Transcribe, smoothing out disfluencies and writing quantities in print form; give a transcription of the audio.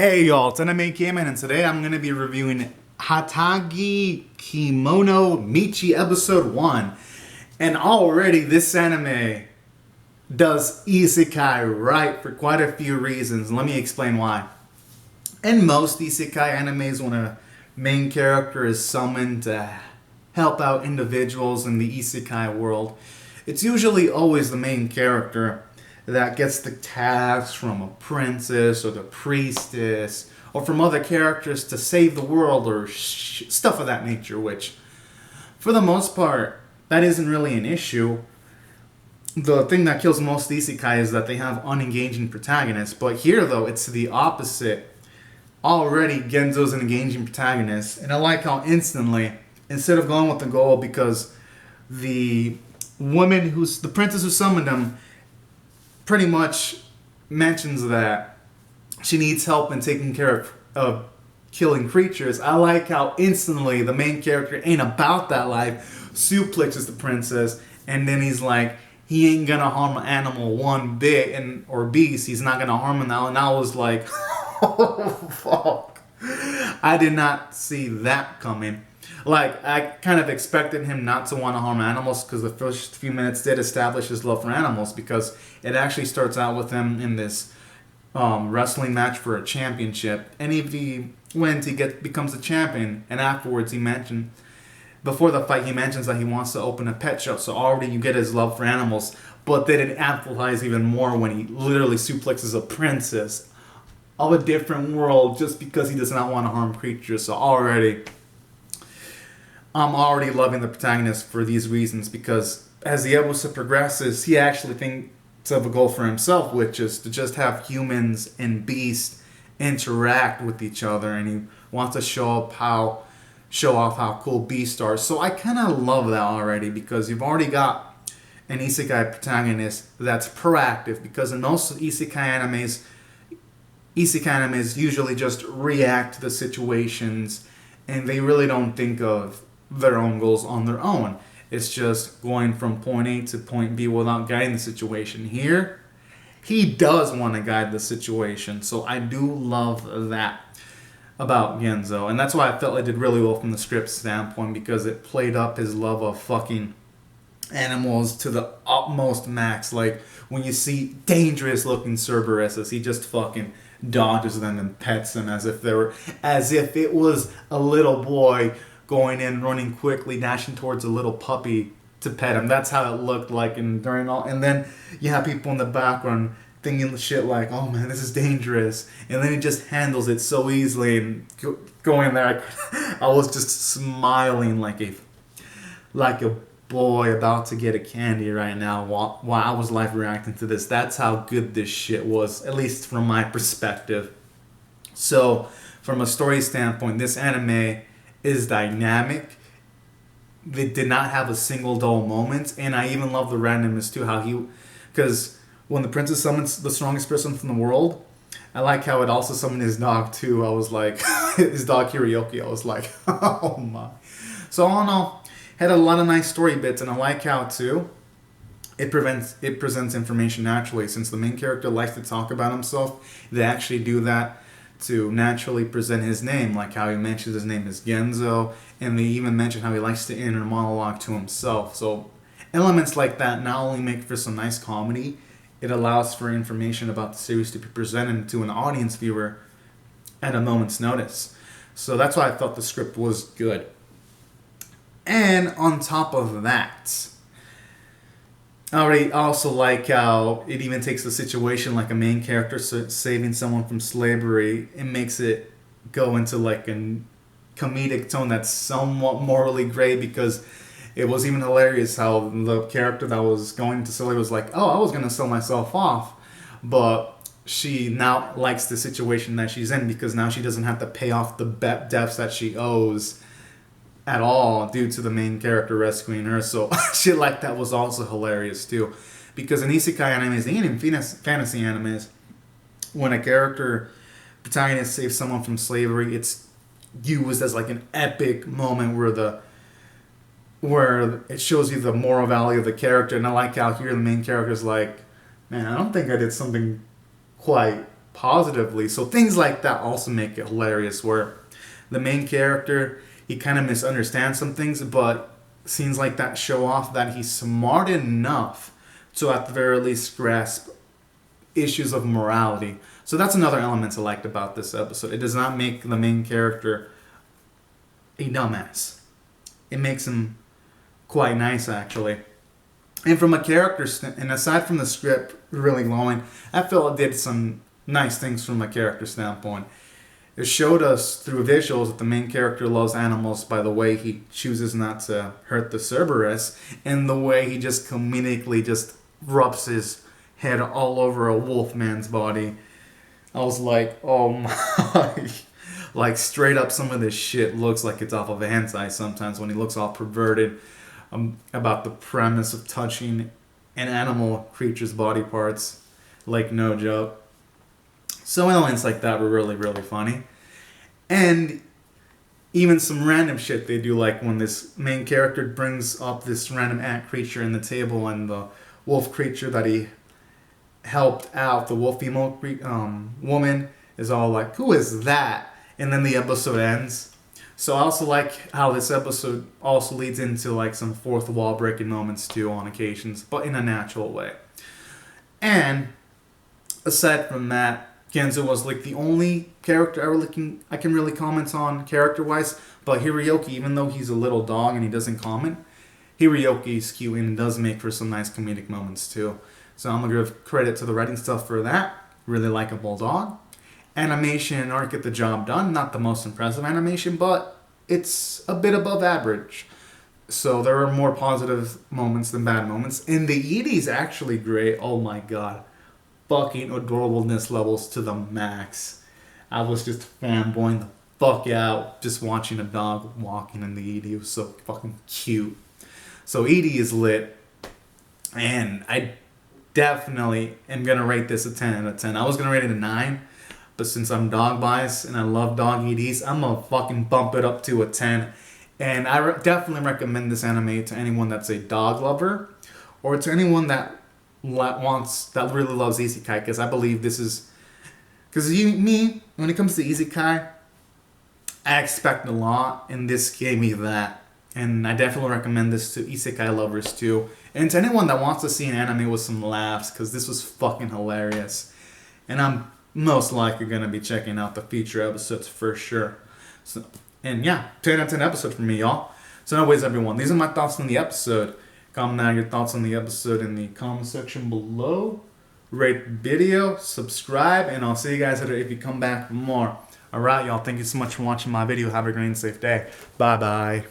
Hey y'all, it's Anime Kemono, and today I'm going to be reviewing Hataage Kemono Michi Episode 1. And already this anime does isekai right for quite a few reasons. Let me explain why. In most isekai animes, when a main character is summoned to help out individuals in the isekai world, it's usually always the main character that gets the tasks from a princess or the priestess or from other characters to save the world or stuff of that nature, which for the most part that isn't really an issue. The thing that kills most isekai is that they have unengaging protagonists, but here though it's the opposite. Already Genzo's an engaging protagonist, and I like how instantly, instead of going with the goal, because the the princess who summoned him pretty much mentions that she needs help in taking care of killing creatures. I like how instantly the main character ain't about that life, suplexes the princess, and then he's like, he ain't gonna harm an animal one bit, or beast, he's not gonna harm him now. And I was like, oh fuck. I did not see that coming. Like, I kind of expected him not to want to harm animals, because the first few minutes did establish his love for animals, because it actually starts out with him in this wrestling match for a championship, and if he wins, he becomes the champion, and afterwards before the fight, he mentions that he wants to open a pet shop, so already you get his love for animals, but then it amplifies even more when he literally suplexes a princess of a different world just because he does not want to harm creatures. So I'm already loving the protagonist for these reasons, because as the episode progresses, he actually thinks of a goal for himself, which is to just have humans and beasts interact with each other, and he wants to show off how cool beasts are. So I kind of love that already, because you've already got an isekai protagonist that's proactive, because in most isekai animes usually just react to the situations, and they really don't think of their own goals on their own. It's just going from point A to point B without guiding the situation. Here, he does want to guide the situation, so I do love that about Genzo, and that's why I felt it did really well from the script standpoint, because it played up his love of fucking animals to the utmost max. Like, when you see dangerous looking Cerberuses, he just fucking dodges them and pets them as if it was a little boy going in, running quickly, dashing towards a little puppy to pet him. That's how it looked like. And then you have people in the background thinking shit like, "Oh man, this is dangerous," and then he just handles it so easily and going there. I was just smiling like a boy about to get a candy right now while I was live reacting to this. That's how good this shit was, at least from my perspective. So, from a story standpoint, this anime is dynamic. They did not have a single dull moment, and I even love the randomness too. Because when the princess summons the strongest person from the world, I like how it also summoned his dog too. I was like, his dog Karaoke. I was like, oh my. So all in all, had a lot of nice story bits, and I like how too it presents information naturally. Since the main character likes to talk about himself, they actually do that to naturally present his name, like how he mentions his name is Genzo, and they even mention how he likes to inner monologue to himself. So elements like that not only make for some nice comedy, it allows for information about the series to be presented to an audience viewer at a moment's notice. So that's why I thought the script was good. And on top of that, I also like how it even takes the situation like a main character saving someone from slavery. It makes it go into like a comedic tone that's somewhat morally gray, because it was even hilarious how the character that was going to slavery was like, "Oh, I was going to sell myself off," but she now likes the situation that she's in, because now she doesn't have to pay off the debts that she owes at all due to the main character rescuing her. So shit like that was also hilarious too, because in isekai animes and in fantasy animes, when a character protagonist saves someone from slavery, it's used as like an epic moment where it shows you the moral value of the character. And I like how here the main character is like, "Man, I don't think I did something quite positively. So things like that also make it hilarious, where the main character, he kind of misunderstands some things, but scenes like that show off that he's smart enough to at the very least grasp issues of morality. So that's another element I liked about this episode. It does not make the main character a dumbass. It makes him quite nice, actually. And from a character, and aside from the script really glowing, I felt it did some nice things from a character standpoint. It showed us through visuals that the main character loves animals by the way he chooses not to hurt the Cerberus, and the way he just comedically just rubs his head all over a wolf man's body. I was like, oh my. Like, straight up, some of this shit looks like it's off of a hentai sometimes when he looks all perverted about the premise of touching an animal creature's body parts. Like, no joke. So elements like that were really, really funny. And even some random shit they do, like when this main character brings up this random ant creature in the table, and the wolf creature that he helped out, the wolf female woman, is all like, who is that? And then the episode ends. So I also like how this episode also leads into like some fourth wall breaking moments too on occasions, but in a natural way. And aside from that, Genzo was like the only character I can really comment on character-wise. But Hiroyuki, even though he's a little dog and he doesn't comment, Hiroyuki's cute and does make for some nice comedic moments too. So I'm going to give credit to the writing stuff for that. Really likable dog. Animation and art get the job done. Not the most impressive animation, but it's a bit above average. So there are more positive moments than bad moments. And the Edie's actually great. Oh my god. Fucking adorableness levels to the max. I was just fanboying the fuck out just watching a dog walking in the Edie. It was so fucking cute. So Edie is lit. And I definitely am going to rate this a 10 out of 10. I was going to rate it a 9. But since I'm dog biased and I love dog EDs, I'm going to fucking bump it up to a 10. And I definitely recommend this anime to anyone that's a dog lover. Or to anyone that really loves isekai, because I believe this is, because when it comes to isekai, I expect a lot, and this gave me that. And I definitely recommend this to isekai lovers too, and to anyone that wants to see an anime with some laughs, because this was fucking hilarious. And I'm most likely gonna be checking out the feature episodes for sure. So, and yeah, 10 out of 10 episode for me, y'all. So anyways, everyone, these are my thoughts on the episode. Comment down your thoughts on the episode in the comment section below. Rate the video, subscribe, and I'll see you guys later if you come back for more. Alright, y'all. Thank you so much for watching my video. Have a great and safe day. Bye-bye.